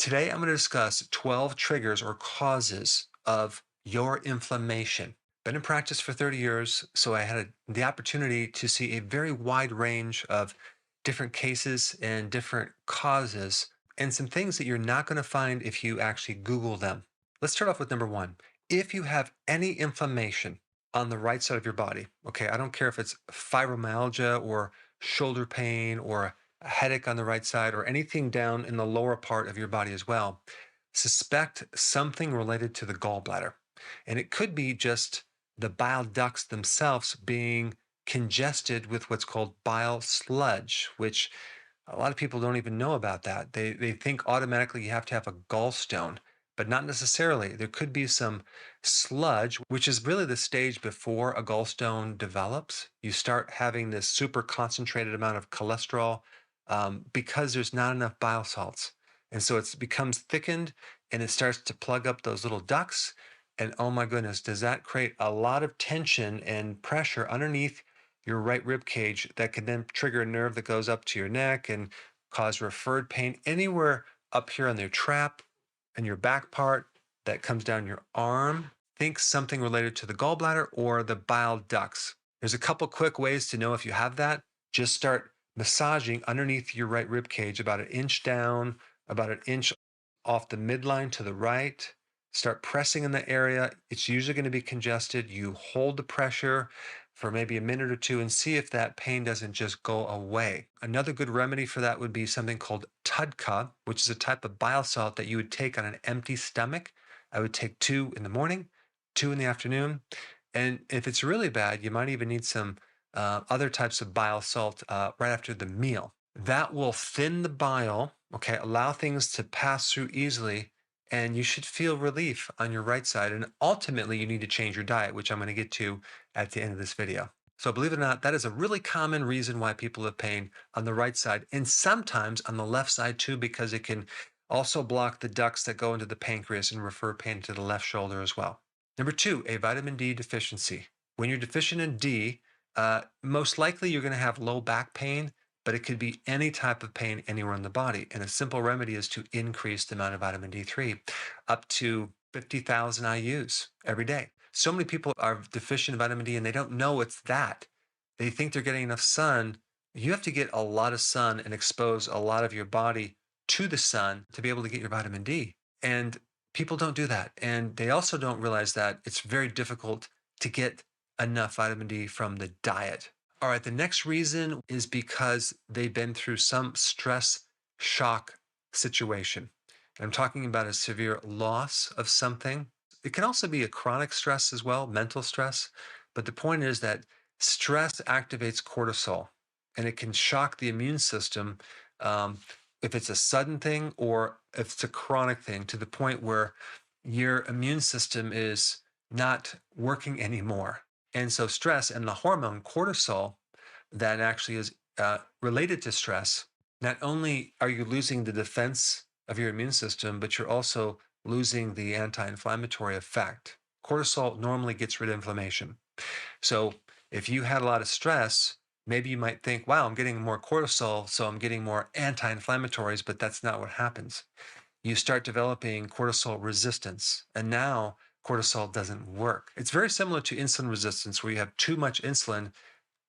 Today, I'm going to discuss 12 triggers or causes of your inflammation. Been in practice for 30 years, so I had the opportunity to see a very wide range of different cases and different causes, and some things that you're not going to find if you actually Google them. Let's start off with number one. If you have any inflammation on the right side of your body, okay, I don't care if it's fibromyalgia or shoulder pain or a headache on the right side, or anything down in the lower part of your body as well, suspect something related to the gallbladder. And it could be just the bile ducts themselves being congested with what's called bile sludge, which a lot of people don't even know about that. They think automatically you have to have a gallstone, but not necessarily. There could be some sludge, which is really the stage before a gallstone develops. You start having this super concentrated amount of cholesterol because there's not enough bile salts. And so it becomes thickened and it starts to plug up those little ducts. And oh my goodness, does that create a lot of tension and pressure underneath your right rib cage that can then trigger a nerve that goes up to your neck and cause referred pain anywhere up here on your trap and your back part that comes down your arm. Think something related to the gallbladder or the bile ducts. There's a couple quick ways to know if you have that. Just start massaging underneath your right rib cage, about an inch down, about an inch off the midline to the right. Start pressing in the area. It's usually going to be congested. You hold the pressure for maybe a minute or two and see if that pain doesn't just go away. Another good remedy for that would be something called TUDCA, which is a type of bile salt that you would take on an empty stomach. I would take 2 in the morning, 2 in the afternoon. And if it's really bad, you might even need some other types of bile salt right after the meal. That will thin the bile, okay, allow things to pass through easily, and you should feel relief on your right side. And ultimately, you need to change your diet, which I'm going to get to at the end of this video. So believe it or not, that is a really common reason why people have pain on the right side, and sometimes on the left side too, because it can also block the ducts that go into the pancreas and refer pain to the left shoulder as well. Number two, a vitamin D deficiency. When you're deficient in D, most likely you're going to have low back pain, but it could be any type of pain anywhere in the body. And a simple remedy is to increase the amount of vitamin D3 up to 50,000 IUs every day. So many people are deficient in vitamin D and they don't know it's that. They think they're getting enough sun. You have to get a lot of sun and expose a lot of your body to the sun to be able to get your vitamin D. And people don't do that. And they also don't realize that it's very difficult to get enough vitamin D from the diet. All right, the next reason is because they've been through some stress shock situation. And I'm talking about a severe loss of something. It can also be a chronic stress as well, mental stress. But the point is that stress activates cortisol and it can shock the immune system if it's a sudden thing or if it's a chronic thing, to the point where your immune system is not working anymore. And so stress and the hormone cortisol that actually is related to stress, not only are you losing the defense of your immune system, but you're also losing the anti-inflammatory effect. Cortisol normally gets rid of inflammation. So if you had a lot of stress, maybe you might think, wow, I'm getting more cortisol, so I'm getting more anti-inflammatories, but that's not what happens. You start developing cortisol resistance, and now cortisol doesn't work. It's very similar to insulin resistance, where you have too much insulin,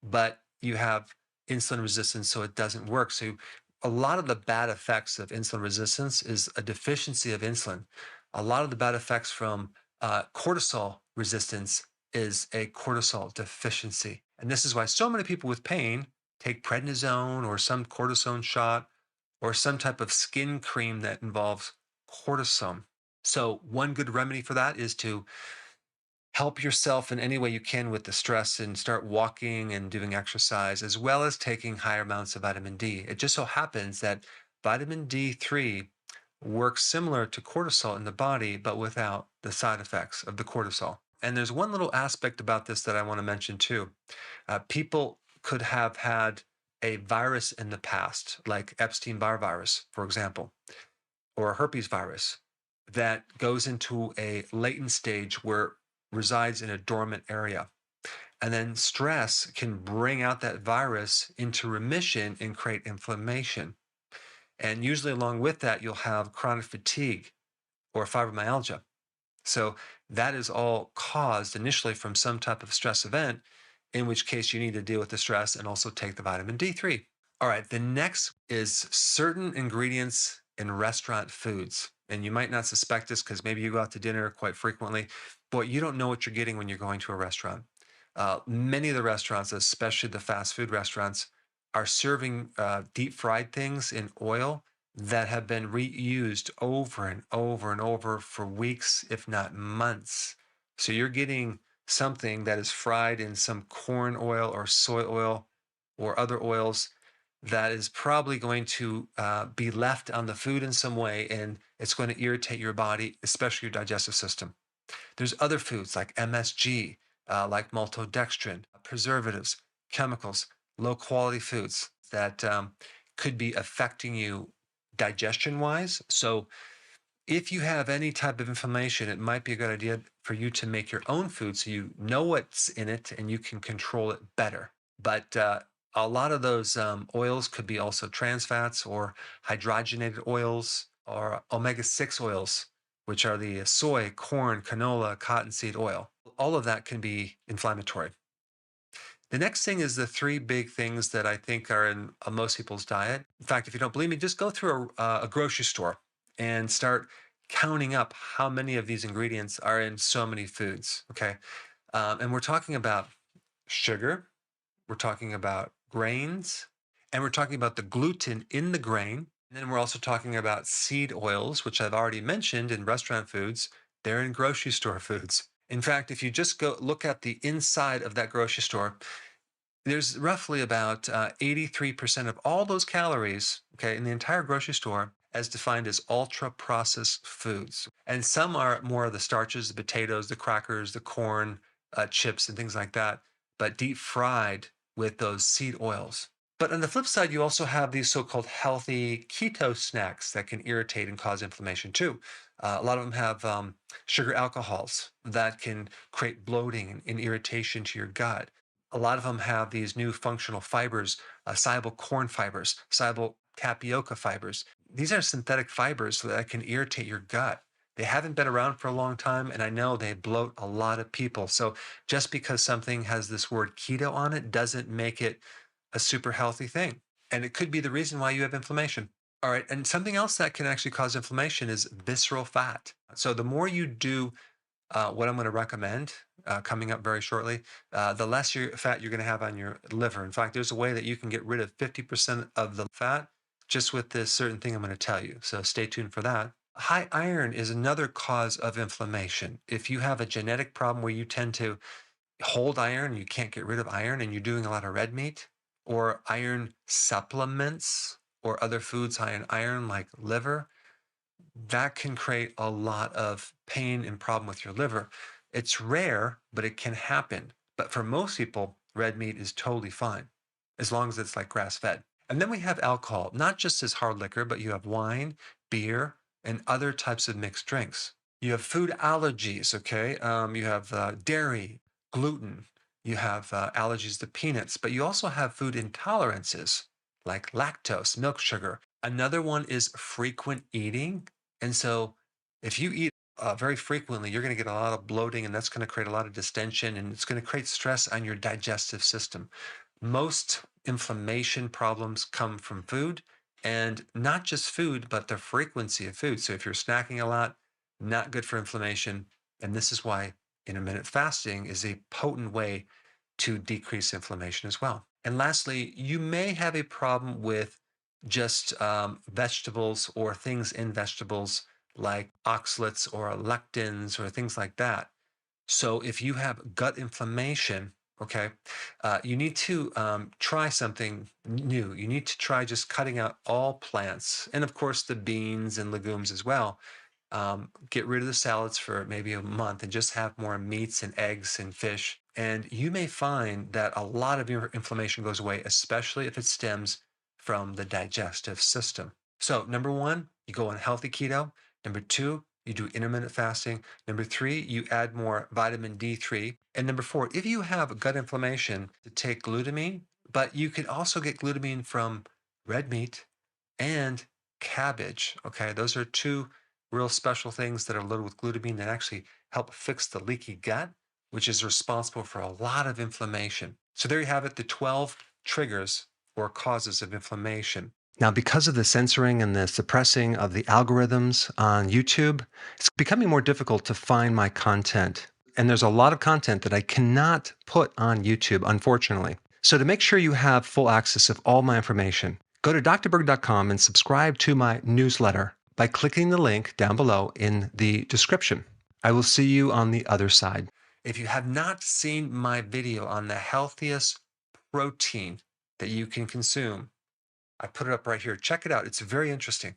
but you have insulin resistance, so it doesn't work. So a lot of the bad effects of insulin resistance is a deficiency of insulin. A lot of the bad effects from cortisol resistance is a cortisol deficiency. And this is why so many people with pain take prednisone or some cortisone shot or some type of skin cream that involves cortisone. So one good remedy for that is to help yourself in any way you can with the stress and start walking and doing exercise, as well as taking higher amounts of vitamin D. It just so happens that vitamin D3 works similar to cortisol in the body, but without the side effects of the cortisol. And there's one little aspect about this that I want to mention too. People could have had a virus in the past, like Epstein-Barr virus, for example, or a herpes virus that goes into a latent stage where resides in a dormant area. And then stress can bring out that virus into remission and create inflammation. And usually along with that, you'll have chronic fatigue or fibromyalgia. So that is all caused initially from some type of stress event, in which case you need to deal with the stress and also take the vitamin D3. All right, the next is certain ingredients in restaurant foods. And you might not suspect this because maybe you go out to dinner quite frequently, but you don't know what you're getting when you're going to a restaurant. Many of the restaurants, especially the fast food restaurants, are serving deep fried things in oil that have been reused over and over and over for weeks, if not months. So you're getting something that is fried in some corn oil or soy oil or other oils that is probably going to be left on the food in some way, and it's going to irritate your body, especially your digestive system. There's other foods like MSG, like maltodextrin, preservatives, chemicals, low quality foods that could be affecting you digestion wise. So if you have any type of inflammation, it might be a good idea for you to make your own food so you know what's in it and you can control it better. But a lot of those oils could be also trans fats or hydrogenated oils or omega-6 oils, which are the soy, corn, canola, cottonseed oil. All of that can be inflammatory. The next thing is the three big things that I think are in most people's diet. In fact, if you don't believe me, just go through a grocery store and start counting up how many of these ingredients are in so many foods. Okay. And we're talking about sugar, we're talking about grains, and we're talking about the gluten in the grain. And then we're also talking about seed oils, which I've already mentioned in restaurant foods. They're in grocery store foods. In fact, if you just go look at the inside of that grocery store, there's roughly about 83% of all those calories, okay, in the entire grocery store as defined as ultra processed foods. And some are more of the starches, the potatoes, the crackers, the corn, chips, and things like that, but deep fried with those seed oils. But on the flip side, you also have these so-called healthy keto snacks that can irritate and cause inflammation too. A lot of them have sugar alcohols that can create bloating and irritation to your gut. A lot of them have these new functional fibers, soluble corn fibers, soluble tapioca fibers. These are synthetic fibers that can irritate your gut. They haven't been around for a long time, and I know they bloat a lot of people. So just because something has this word keto on it doesn't make it a super healthy thing. And it could be the reason why you have inflammation. All right. And something else that can actually cause inflammation is visceral fat. So the more you do what I'm going to recommend coming up very shortly, the less fat you're going to have on your liver. In fact, there's a way that you can get rid of 50% of the fat just with this certain thing I'm going to tell you. So stay tuned for that. High iron is another cause of inflammation. If you have a genetic problem where you tend to hold iron, you can't get rid of iron, and you're doing a lot of red meat, or iron supplements or other foods high in iron like liver, that can create a lot of pain and problem with your liver. It's rare, but it can happen. But for most people, red meat is totally fine as long as it's like grass fed. And then we have alcohol, not just as hard liquor, but you have wine, beer, and other types of mixed drinks. You have food allergies, okay? You have dairy, gluten, you have allergies to peanuts, but you also have food intolerances like lactose, milk sugar. Another one is frequent eating. And so if you eat very frequently, you're going to get a lot of bloating, and that's going to create a lot of distension, and it's going to create stress on your digestive system. Most inflammation problems come from food, and not just food, but the frequency of food. So if you're snacking a lot, not good for inflammation. And this is why intermittent fasting is a potent way to decrease inflammation as well. And lastly, you may have a problem with just vegetables or things in vegetables like oxalates or lectins or things like that. So if you have gut inflammation, okay, you need to try something new. You need to try just cutting out all plants and, of course, the beans and legumes as well. Get rid of the salads for maybe a month and just have more meats and eggs and fish. And you may find that a lot of your inflammation goes away, especially if it stems from the digestive system. So, number one, you go on healthy keto. Number two, you do intermittent fasting. Number three, you add more vitamin D3. And number four, if you have gut inflammation, to take glutamine, but you can also get glutamine from red meat and cabbage. Okay, those are two real special things that are loaded with glutamine that actually help fix the leaky gut, which is responsible for a lot of inflammation. So there you have it, the 12 triggers or causes of inflammation. Now, because of the censoring and the suppressing of the algorithms on YouTube, it's becoming more difficult to find my content. And there's a lot of content that I cannot put on YouTube, unfortunately. So to make sure you have full access of all my information, go to drberg.com and subscribe to my newsletter by clicking the link down below in the description. I will see you on the other side. If you have not seen my video on the healthiest protein that you can consume, I put it up right here. Check it out. It's very interesting.